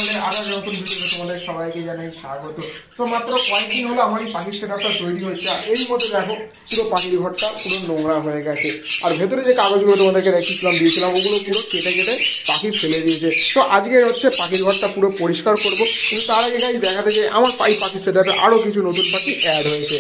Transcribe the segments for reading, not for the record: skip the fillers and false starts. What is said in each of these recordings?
আমাদের আরো নতুন ভিডিওতে তোমাদের সবাইকে জানাই স্বাগত। তো মাত্র কয়েকদিন হলো আমার এই পাখির সেটআপটা তৈরি হয়েছে, আর এর মধ্যে দেখো পুরো পাখির ঘরটা পুরো নোংরা হয়ে গেছে। আর ভেতরে যে কাগজগুলো তোমাদেরকে দিয়েছিলাম ওগুলো পুরো কেটে কেটে পাখি ফেলে দিয়েছে। তো আজকে হচ্ছে পাখির ঘরটা পুরো পরিষ্কার করবো, কিন্তু তার আগে গাইস দেখাতে যে আমার পাখির সেটআপে আরো কিছু নতুন পাখি অ্যাড হয়েছে।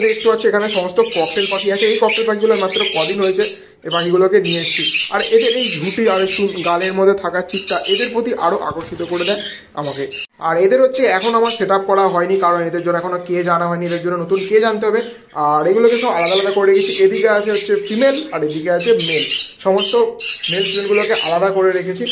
দেখতে পাচ্ছি এখানে সমস্ত ককটেল পাখি আছে। এই ককটেল পাখিগুলো মাত্র কদিন হয়েছে এই পাখিগুলোকে নিয়ে এসেছি, আর এদের এই ঝুঁটি আর একটু গালের মধ্যে থাকা চিকটা এদের প্রতি আরো আকর্ষিত করে দেয় আমাকে। আর এদের হচ্ছে এখন আমার সেট আপ করা হয়নি, কারণ এদের জন্য এখনো কেজ আনা হয়নি, এদের জন্য নতুন কেজ আনতে হবে। আর এগুলোকে সব আলাদা আলাদা করে রেখেছি। এদিকে আছে হচ্ছে ফিমেল আর এদিকে আছে মেল, সমস্ত মেল ফিমেলগুলোকে আলাদা করে রেখেছি।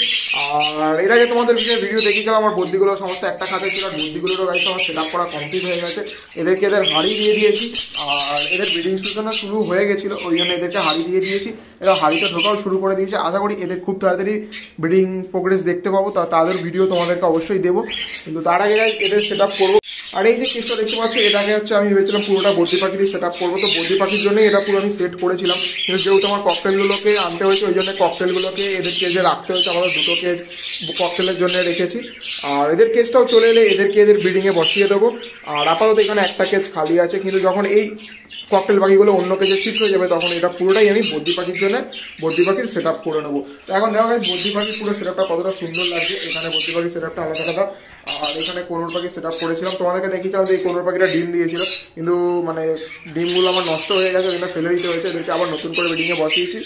আর এর আগে তোমাদের ভিডিও দেখিয়েছিলাম আমার বদ্যিগুলো সমস্ত একটা খাতে ছিল, আর বদ্যিগুলোরও গাইছে আমার সেট আপ করা কমপ্লিট হয়ে গেছে। এদেরকে এদের হাড়ি দিয়ে দিয়েছি, আর এদের ব্রিডিং সিজনও শুরু হয়ে গেছিলো, ওই জন্য এদেরকে হাড়ি দিয়ে দিয়েছি। এরা হাড়িতে ঢোকাও শুরু করে দিয়েছে। আশা করি এদের খুব তাড়াতাড়ি ব্রিডিং প্রোগ্রেস দেখতে পাবো, তাদের ভিডিও তোমাদেরকে অবশ্যই দেবো। কিন্তু তার আগে এদের সেট আপ করবো। আর এই যে কেসটা দেখতে পাচ্ছি এটাকে হচ্ছে আমি ভেবেছিলাম পুরোটা বদ্যি পাখিরই সেট আপ করবো। তো বদ্যি পাখির জন্যই এটা পুরো আমি সেট করেছিলাম, কিন্তু যেহেতু আমার ককটেলগুলোকে আনতে হয়েছে ওই জন্য ককটেলগুলোকে এদের কেজে রাখতে হয়েছে। আমাদের দুটো কেজ ককটেলের জন্য রেখেছি। আর এদের কেজটাও চলে এলে এদেরকে এদের ব্রিডিংয়ে বসিয়ে দেবো। আর আপাতত এখানে একটা কেজ খালি আছে, কিন্তু যখন এই ককটেল পাখিগুলো অন্য কেজে শিফট হয়ে যাবে তখন এটা পুরোটাই আমি বদ্যি পাখির জন্য বদ্যি পাখির সেট আপ করে নেবো। তো এখন দেখা গেছে বদ্যি পাখির পুরো সেট আপটা কতটা সুন্দর লাগছে। এখানে বদ্যি পাখির সেট আপটা আলাদা আলাদা, আর এখানে কোনোর পাখি সেট আপ করেছিলাম। তোমাদেরকে দেখিয়েছিলাম যে এই কোনোর পাখিটা ডিম দিয়েছিল, কিন্তু মানে ডিমগুলো আমার নষ্ট হয়ে গেছে, ওইটা ফেলে দিতে হয়েছে। এদেরকে আবার নতুন করে ব্রিডিংয়ে বসিয়েছি।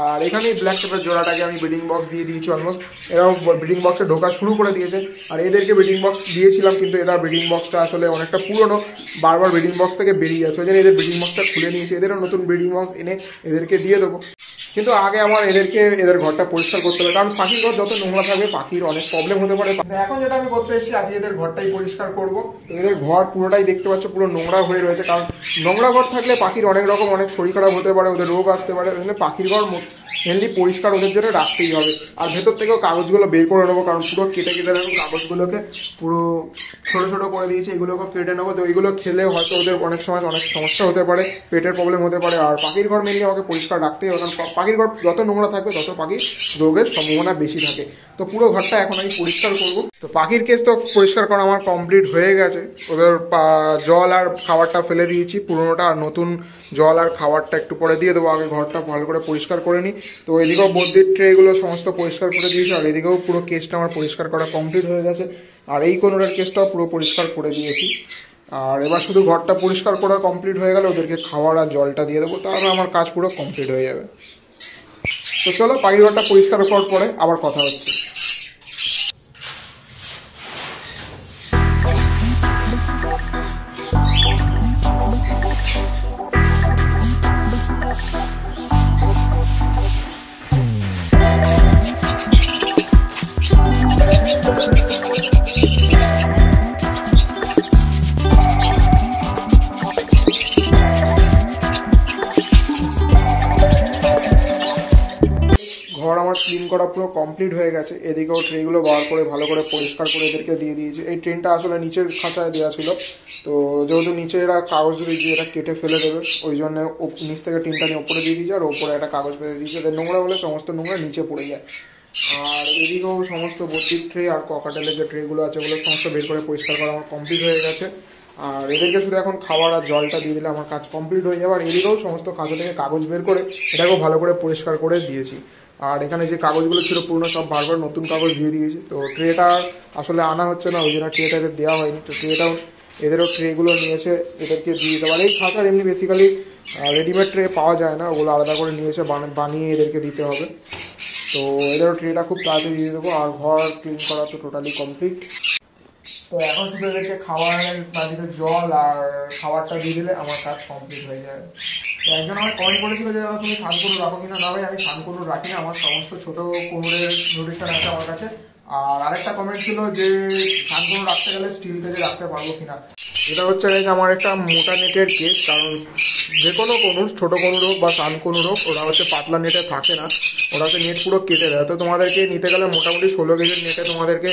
আর এখানে ব্ল্যাক টেপের জোড়াটাকে আমি ব্রিডিং বক্স দিয়ে দিয়েছি অলমোস্ট। এরাও ব্রিডিং বক্সে ঢোকা শুরু করে দিয়েছে। আর এদেরকে ব্রিডিং বক্স দিয়েছিলাম, কিন্তু এরা ব্রিডিং বক্সটা আসলে অনেকটা পুরনো, বারবার ব্রিডিং বক্স থেকে বেরিয়ে যাচ্ছে, ওই জন্য এদের ব্রিডিং বক্সটা খুলে নিয়েছে। এদেরও নতুন ব্রিডিং বক্স এনে এদেরকে দিয়ে দেবো। কিন্তু আগে আমার এদের ঘরটা পরিষ্কার করতে হবে, কারণ পাখির ঘর যত নোংরা থাকবে পাখির অনেক প্রবলেম হতে পারে। এখন যেটা আমি করতে এসেছি আজকে এদের ঘরটাই পরিষ্কার করবো। এদের ঘর পুরোটাই দেখতে পাচ্ছ পুরো নোংরা হয়ে রয়েছে, কারণ নোংরা ঘর থাকলে পাখির অনেক রকম অনেক শরীর খারাপ হতে পারে, ওদের রোগ আসতে পারে। ওই জন্য পাখির ঘর মেনলি পরিষ্কার ওদের জন্য রাখতেই হবে। আর ভেতর থেকেও কাগজগুলো বের করে নেবো, কারণ পুরো কেটে কেটে নেবো কাগজগুলোকে, পুরো ছোটো ছোটো করে দিয়েছে, এগুলোকে কেটে নেবো। তো ওইগুলো খেলে হয়তো ওদের অনেক সময় অনেক সমস্যা হতে পারে, পেটের প্রবলেম হতে পারে। আর পাখির ঘর মেনলি আমাকে পরিষ্কার রাখতেই হবে, কারণ পাখির ঘর যত নোংরা থাকবে তত পাখির রোগের সম্ভাবনা বেশি থাকে। তো পুরো ঘরটা এখন আমি পরিষ্কার করবো। তো পাখির কেস তো পরিষ্কার করা আমার কমপ্লিট হয়ে গেছে। ওদের জল আর খাবারটা ফেলে দিয়েছি পুরোনোটা, আর নতুন জল আর খাবারটা একটু পরে দিয়ে দেবো। আগে ঘরটা ভালো করে পরিষ্কার করে নিই। তো এদিকেও বদ্যির ট্রেগুলো সমস্ত পরিষ্কার করে দিয়েছি, আর এদিকেও পুরো কেসটা আমার পরিষ্কার করা কমপ্লিট হয়ে গেছে। আর এই কোনোটার কেসটাও পুরো পরিষ্কার করে দিয়েছি। আর এবার শুধু ঘরটা পরিষ্কার করা কমপ্লিট হয়ে গেলে ওদেরকে খাবার আর জলটা দিয়ে দেবো, তাহলে আমার কাজ পুরো কমপ্লিট হয়ে যাবে। তো চলো পাখির ঘরটা পরিষ্কার করার পরে আবার কথা হচ্ছে। ঘর আমার ক্লিন করা পুরো কমপ্লিট হয়ে গেছে। এদিকেও ট্রেগুলো বার করে ভালো করে পরিষ্কার করে এদেরকে দিয়ে দিয়েছি। এই ট্রেনটা আসলে নিচের খাঁচায় দেওয়া ছিল, তো যেহেতু নিচে এরা কাগজ দিয়ে এটা কেটে ফেলে দেবে ওই জন্য নিচ থেকে টিনটা নিয়ে ওপরে দিয়ে দিয়েছে, আর ওপরে একটা কাগজ পেতে দিয়েছে, এদের নোংরা হলে সমস্ত নোংরা নিচে পড়ে যায়। আর এদিকেও সমস্ত বদ্যির ট্রে আর ককাটেলের যে ট্রেগুলো আছে ওগুলো সমস্ত বের করে পরিষ্কার করা আমার কমপ্লিট হয়ে গেছে। আর এদেরকে শুধু এখন খাবার আর জলটা দিয়ে দিলে আমার কাজ কমপ্লিট হয়ে যাবে। আর এদিকেও সমস্ত কাগজ থেকে কাগজ বের করে এটাকেও ভালো করে পরিষ্কার করে দিয়েছি। আর এখানে যে কাগজগুলো ছিল পুরনো সব বারবার নতুন কাগজ দিয়ে দিয়েছি। তো ট্রেটা আসলে আনা হচ্ছে না, ওই জন্য ট্রেটা এদের দেওয়া হয়নি। তো ট্রেটাও এদেরও ট্রেগুলো নিয়েছে এদেরকে দিয়ে দিতে পারে। এই খাঁচার এমনি বেসিক্যালি রেডিমেড ট্রে পাওয়া যায় না, ওগুলো আলাদা করে নিয়েছে বানিয়ে এদেরকে দিতে হবে। তো এদেরও ট্রেটা খুব তাড়াতাড়ি দিয়ে দেবো। আর ঘর ক্লিন করা তো টোটালি কমপ্লিট। তো এখন শুধু এদেরকে খাবারের বাড়িতে জল আর খাবারটা দিয়ে দিলে আমার কাজ কমপ্লিট হয়ে যাবে। তো একজন আমার কমেন্ট করেছিল যে দাদা তুমি সানকুনুর রাখো কিনা। না ভাই, আমি সানকুনুর রাখি না, আমার সমস্ত ছোটো কুনুরের নোটিশন আছে আমার কাছে। আর আরেকটা কমেন্ট ছিল যে সানকুনুর রাখতে গেলে স্টিল কেজে রাখতে পারবো কিনা। এটা হচ্ছে আমার একটা মোটা নেটের কেস, কারণ যে কোনো কনুর, ছোটো কনুর হোক বা সানকুনুর হোক, ওরা হচ্ছে পাতলা নেটে থাকে না, ওরা হচ্ছে নেট পুরো কেটে দেয়। তো তোমাদেরকে নিতে গেলে মোটামুটি 16 গেজের নেটে তোমাদেরকে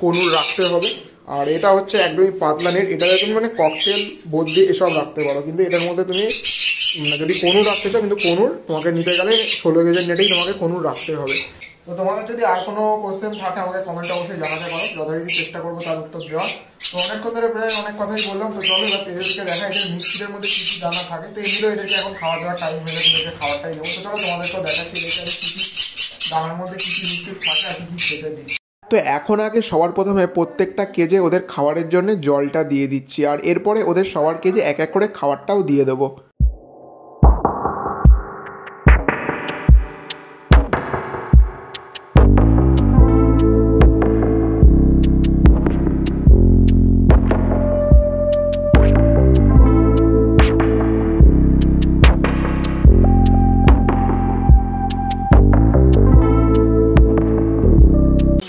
কনুর রাখতে হবে। আর এটা হচ্ছে একদমই পাতলা নেট, এটাতে তুমি মানে ককটেল বদ্যি এসব রাখতে পারো, কিন্তু এটার মধ্যে তুমি যদি কনুর রাখতে চাও, কিন্তু কনুর তোমাকে নিতে গেলে 16 গেজের নেটেই তোমাকে কনুর রাখতে হবে। তো তোমাদের যদি আর কোনো কোশ্চেন থাকে আমাকে কমেন্টে অবশ্যই জানাতে পারো, যথারীতি চেষ্টা করবো তার উত্তর দেওয়ার। তো অনেকক্ষণ ধরে প্রায় অনেক কথাই বললাম, তো চলো এবার এদেরকে দেখা এদের মিক্সির মধ্যে কি কি দানা থাকে। তো এগুলো এদেরকে এখন খাওয়া দাওয়ার টাইম হয়ে গেছে, এদেরকে খাবারটাই দেবো। তো চলো তোমাদেরকেও দেখাচ্ছি এখানে কি কি দানার মধ্যে কি কি মিক্সির থাকে আর কি কি খেতে দিই। তো এখন আগে সবার প্রথমে প্রত্যেকটা কেজে ওদের খাবারের জন্য জলটা দিয়ে দিচ্ছি, আর এরপরে ওদের সবার কেজে এক এক করে খাবারটাও দিয়ে দেবো।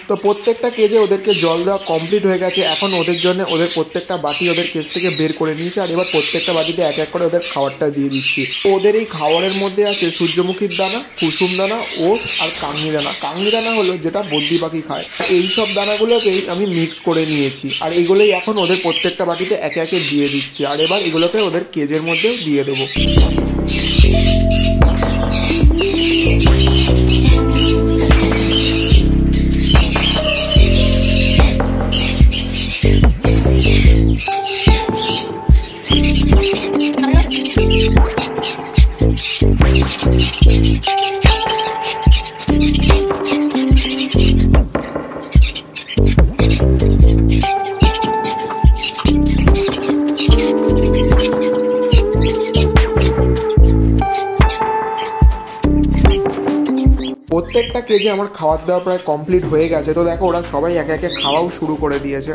তো প্রত্যেকটা কেজে ওদেরকে জল দেওয়া কমপ্লিট হয়ে গেছে। এখন ওদের জন্য ওদের প্রত্যেকটা বাটি ওদের কেজ থেকে বের করে নিয়েছে, আর এবার প্রত্যেকটা বাটিতে এক এক করে ওদের খাবারটা দিয়ে দিচ্ছি। ওদের এই খাবারের মধ্যে আছে সূর্যমুখীর দানা, কুসুম দানা, ওট আর কাংনি দানা। কাংনি দানা হলো যেটা বদ্রি পাখি খায়। এই সব দানাগুলোকেই আমি মিক্স করে নিয়েছি, আর এগুলোই এখন ওদের প্রত্যেকটা বাটিতে একে একে দিয়ে দিচ্ছি। আর এবার এগুলোকে ওদের কেজের মধ্যে দিয়ে দেবো। প্রত্যেকটা কেজে আমার খাওয়ার দাওয়া প্রায় কমপ্লিট হয়ে গেছে। তো দেখো ওরা সবাই একে একে খাওয়াও শুরু করে দিয়েছে।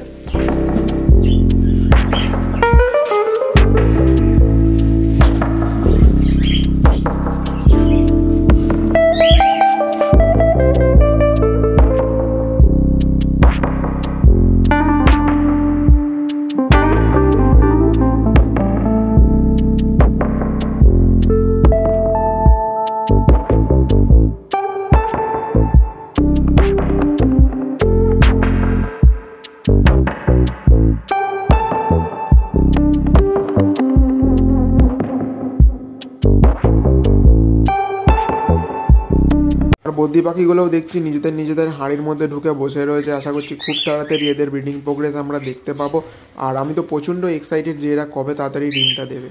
আর বদ্রি পাখিগুলোও দেখছি নিজেদের নিজেদের হাঁড়ির মধ্যে ঢুকে বসে রয়েছে। আশা করছি খুব তাড়াতাড়ি এদের ব্রিডিং প্রোগ্রেস আমরা দেখতে পাবো। আর আমি তো প্রচণ্ড এক্সাইটেড যে এরা কবে তাড়াতাড়ি ডিমটা দেবে।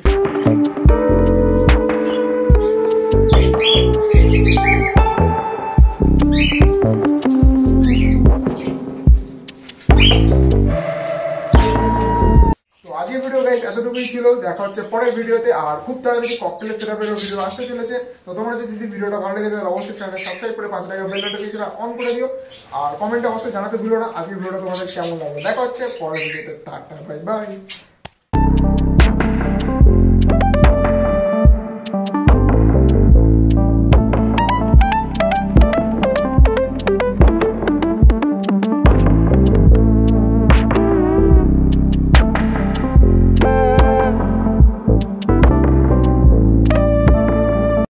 আজকের ভিডিও গাইস এতটুকুই ছিল। দেখা হচ্ছে পরের ভিডিওতে, আর খুব তাড়াতাড়ি ককটেলের সেটআপের ভিডিও আসতে চলেছে। তো তোমরা যদি ভিডিওটা ভালো লেগে থাকে অবশ্যই চ্যানেল সাবস্ক্রাইব করে পাশে থাকা বেল নোটিফিকেশনটা অন করে দিও, আর কমেন্টে অবশ্যই জানাতে ভুলো না আজকের ভিডিওটা তোমাদের কেমন লাগবে। দেখা হচ্ছে পরের ভিডিওতে। Tata bye bye.